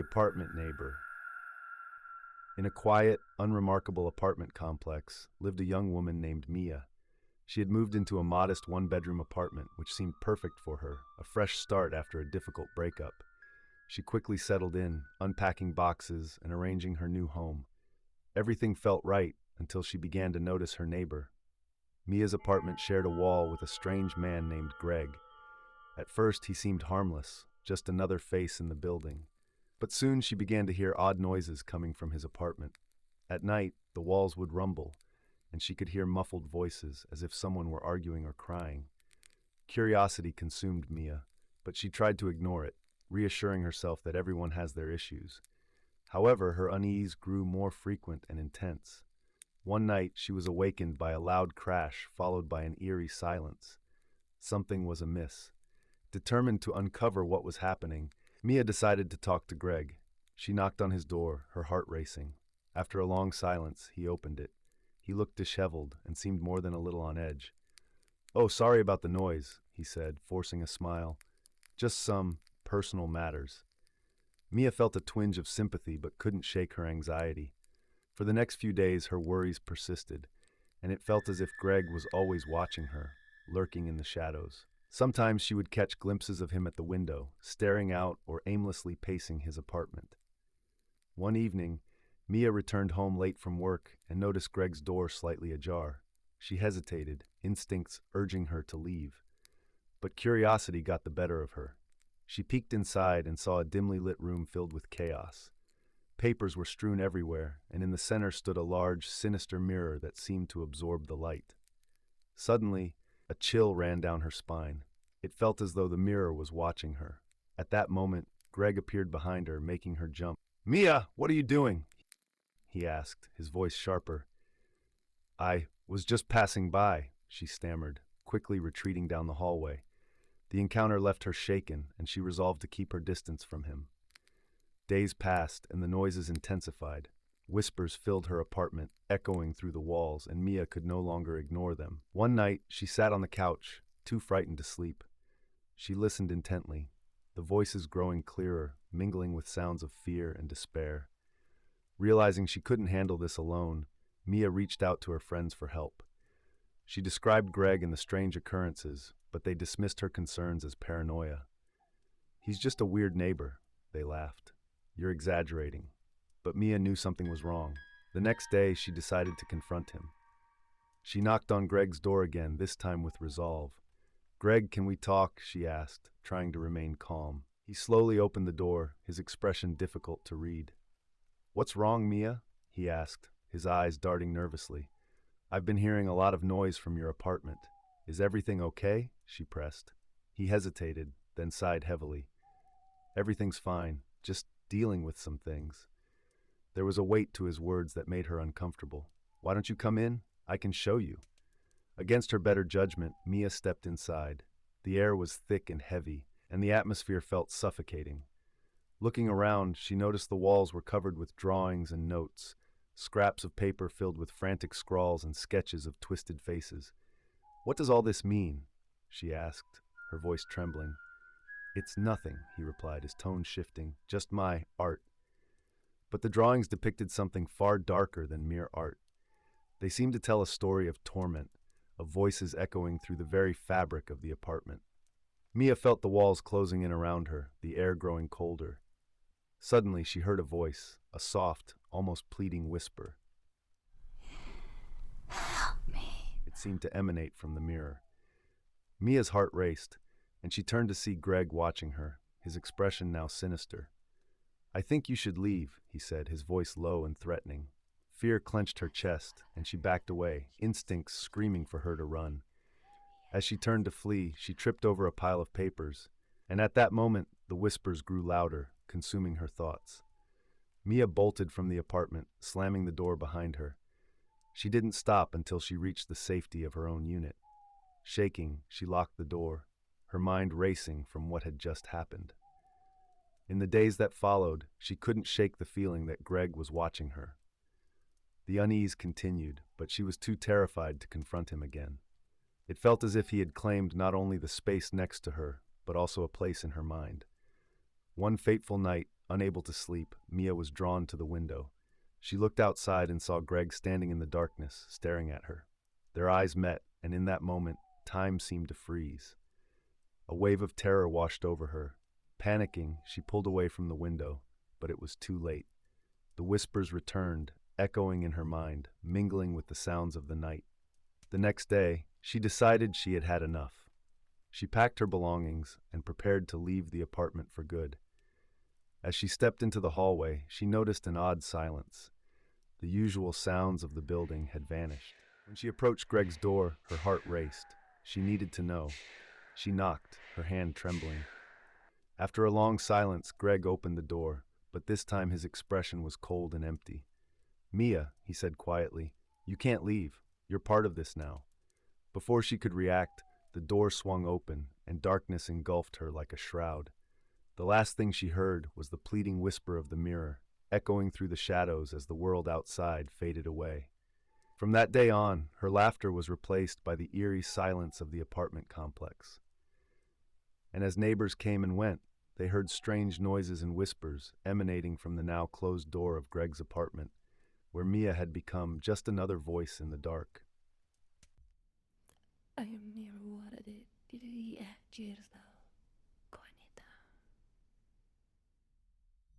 apartment neighbor. In a quiet, unremarkable apartment complex lived a young woman named Mia. She had moved into a modest one-bedroom apartment, which seemed perfect for her, a fresh start after a difficult breakup. She quickly settled in, unpacking boxes and arranging her new home. Everything felt right until she began to notice her neighbor. Mia's apartment shared a wall with a strange man named Greg. At first, he seemed harmless, just another face in the building. But soon she began to hear odd noises coming from his apartment. At night, the walls would rumble, and she could hear muffled voices as if someone were arguing or crying. Curiosity consumed Mia, but she tried to ignore it, reassuring herself that everyone has their issues. However, her unease grew more frequent and intense. One night, she was awakened by a loud crash followed by an eerie silence. Something was amiss. Determined to uncover what was happening, Mia decided to talk to Greg. She knocked on his door, her heart racing. After a long silence, he opened it. He looked disheveled and seemed more than a little on edge. "Oh, sorry about the noise," he said, forcing a smile. "Just some personal matters." Mia felt a twinge of sympathy but couldn't shake her anxiety. For the next few days, her worries persisted, and it felt as if Greg was always watching her, lurking in the shadows. Sometimes she would catch glimpses of him at the window, staring out or aimlessly pacing his apartment. One evening, Mia returned home late from work and noticed Greg's door slightly ajar. She hesitated, instincts urging her to leave. But curiosity got the better of her. She peeked inside and saw a dimly lit room filled with chaos. Papers were strewn everywhere, and in the center stood a large, sinister mirror that seemed to absorb the light. Suddenly, a chill ran down her spine. It felt as though the mirror was watching her. At that moment, Greg appeared behind her, making her jump. "Mia, what are you doing?" he asked, his voice sharper. "I was just passing by," she stammered, quickly retreating down the hallway. The encounter left her shaken, and she resolved to keep her distance from him. Days passed, and the noises intensified. Whispers filled her apartment, echoing through the walls, and Mia could no longer ignore them. One night, she sat on the couch, too frightened to sleep. She listened intently, the voices growing clearer, mingling with sounds of fear and despair. Realizing she couldn't handle this alone, Mia reached out to her friends for help. She described Greg and the strange occurrences, but they dismissed her concerns as paranoia. "He's just a weird neighbor," they laughed. "You're exaggerating." But Mia knew something was wrong. The next day, she decided to confront him. She knocked on Greg's door again, this time with resolve. "Greg, can we talk?" she asked, trying to remain calm. He slowly opened the door, his expression difficult to read. "What's wrong, Mia?" he asked, his eyes darting nervously. "I've been hearing a lot of noise from your apartment. Is everything okay?" she pressed. He hesitated, then sighed heavily. "Everything's fine, just dealing with some things." There was a weight to his words that made her uncomfortable. "Why don't you come in? I can show you." Against her better judgment, Mia stepped inside. The air was thick and heavy, and the atmosphere felt suffocating. Looking around, she noticed the walls were covered with drawings and notes, scraps of paper filled with frantic scrawls and sketches of twisted faces. "What does all this mean?" she asked, her voice trembling. "It's nothing," he replied, his tone shifting. "Just my art." But the drawings depicted something far darker than mere art. They seemed to tell a story of torment, of voices echoing through the very fabric of the apartment. Mia felt the walls closing in around her, the air growing colder. Suddenly, she heard a voice, a soft, almost pleading whisper. Help me. It seemed to emanate from the mirror. Mia's heart raced, and she turned to see Greg watching her, his expression now sinister. "I think you should leave," he said, his voice low and threatening. Fear clenched her chest, and she backed away, instincts screaming for her to run. As she turned to flee, she tripped over a pile of papers, and at that moment, the whispers grew louder, consuming her thoughts. Mia bolted from the apartment, slamming the door behind her. She didn't stop until she reached the safety of her own unit. Shaking, she locked the door, her mind racing from what had just happened. In the days that followed, she couldn't shake the feeling that Greg was watching her. The unease continued, but she was too terrified to confront him again. It felt as if he had claimed not only the space next to her, but also a place in her mind. One fateful night, Unable to sleep, Mia was drawn to the window. She looked outside and saw Greg standing in the darkness, staring at her. Their eyes met, and in that moment, time seemed to freeze. A wave of terror washed over her. Panicking, she pulled away from the window, but it was too late. The whispers returned, echoing in her mind, mingling with the sounds of the night. The next day, she decided she had had enough. She packed her belongings and prepared to leave the apartment for good. As she stepped into the hallway, she noticed an odd silence. The usual sounds of the building had vanished. When she approached Greg's door, her heart raced. She needed to know. She knocked, her hand trembling. After a long silence, Greg opened the door, but this time his expression was cold and empty. "Mia," he said quietly, "you can't leave. You're part of this now." Before she could react, the door swung open, and darkness engulfed her like a shroud. The last thing she heard was the pleading whisper of the mirror, echoing through the shadows as the world outside faded away. From that day on, her laughter was replaced by the eerie silence of the apartment complex. And as neighbors came and went, they heard strange noises and whispers emanating from the now closed door of Greg's apartment, where Mia had become just another voice in the dark. I am near what I did. Cheers,